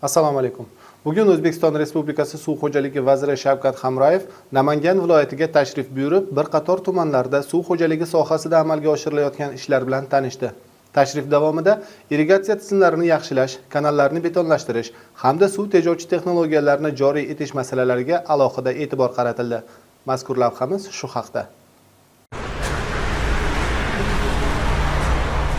Assalomu alaykum. Bugun O'zbekiston Respublikasi Suv xo'jaligi vaziri Shavkat Hamrayev Namangan viloyatiga tashrif buyurib, bir qator tumanlarda suv xo'jaligi sohasida amalga oshirilayotgan ishlar bilan tanishdi. Tashrif davomida irrigatsiya tizimlarini yaxshilash, kanallarni betonlashtirish hamda suv tejovchi texnologiyalarni joriy etish masalalariga alohida e'tibor qaratildi. Mazkur lavhamiz shu haqda.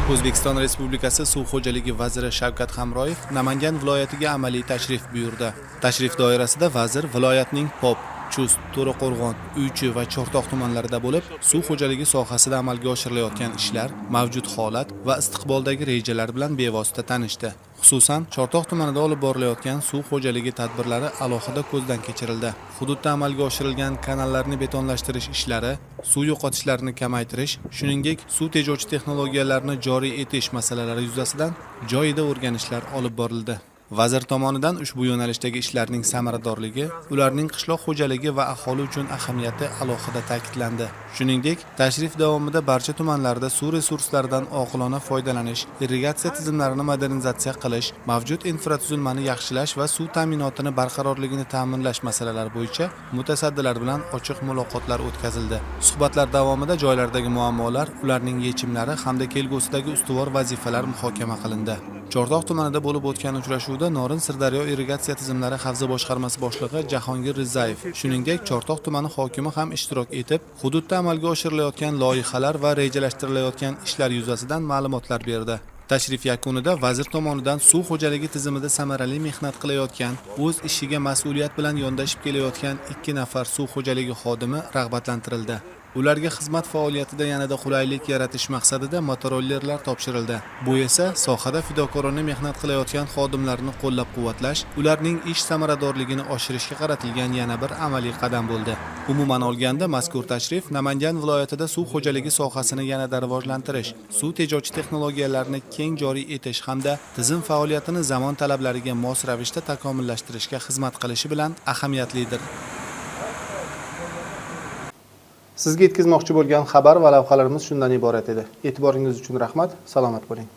O'zbekiston Respublikasi Suv xo'jaligi vaziri Shavkat Hamrayev Namangan viloyatiga amaliy tashrif buyurdi. Tashrif doirasida vazir viloyatning Pop, Chust, To'raqo'rg'on, Uychi va Chortoq tumanlarida bo'lib, suv xo'jaligi sohasida amalga oshirilayotgan ishlar, mavjud holat va istiqboldagi rejalar bilan bevosita tanishdi. Xususan, Chortoq tumanida olib borilayotgan suv xo'jaligi tadbirlari alohida ko'zdan kechirildi. Hududda amalga oshirilgan kanallarni betonlashtirish ishlari, suv yo'qotishlarini kamaytirish, shuningdek, suv tejovchi texnologiyalarni joriy etish masalalari yuzasidan joyida o'rganishlar olib borildi. Vazir tomonidan ushbu yo'nalishdagi ishlarning samaradorligi, ularning qishloq xo'jaligi va aholi uchun ahamiyati alohida ta'kidlandi. Shuningdek, tashrif davomida barcha tumanlarda suv resurslaridan oqilona foydalanish, irrigatsiya tizimlarini modernizatsiya qilish, mavjud infratuzilmani yaxshilash va suv ta'minotini barqarorligini ta'minlash masalalari bo'yicha mutasaddilar bilan ochiq muloqotlar o'tkazildi. Suhbatlar davomida joylardagi muammolar, ularning yechimlari hamda kelgusidagi ustuvor vazifalar muhokama qilindi. Chortoq tumanida bo'lib o'tgan uchrashuvda Norin Sirdaryo irrigatsiya tizimlari havza boshqarmasi boshlig'i Jahongir Rizayev, shuningdek Chortoq tumani hokimi ham ishtirok etib, hududda amalga oshirilayotgan loyihalar va rejalashtirilayotgan ishlar yuzasidan ma'lumotlar berdi. Tashrif yakunida vazir tomonidan suv xo'jaligi tizimida samarali mehnat qilayotgan, o'z ishiga mas'uliyat bilan yondashib kelayotgan 2 nafar suv xo'jaligi xodimi rag'batlantirildi. Ularga xizmat faoliyatida yanada qulaylik yaratish maqsadida motorollerlar topshirildi. Bu esa sohada fidokorona mehnat qilayotgan xodimlarni qo'llab-quvvatlash, ularning ish samaradorligini oshirishga qaratilgan yana bir amaliy qadam bo'ldi. Umuman olganda, mazkur tashrif Namangan viloyatida suv xo'jaligi sohasini yanada rivojlantirish, suv tejovchi texnologiyalarni keng joriy etish hamda tizim faoliyatini zamon talablariga mos ravishda takomillashtirishga xizmat qilishi bilan ahamiyatlidir. Sizga yetkazmoqchi bo'lgan xabar va lavhalarimiz shundan iborat edi. E'tiboringiz uchun rahmat, salomat bo'ling.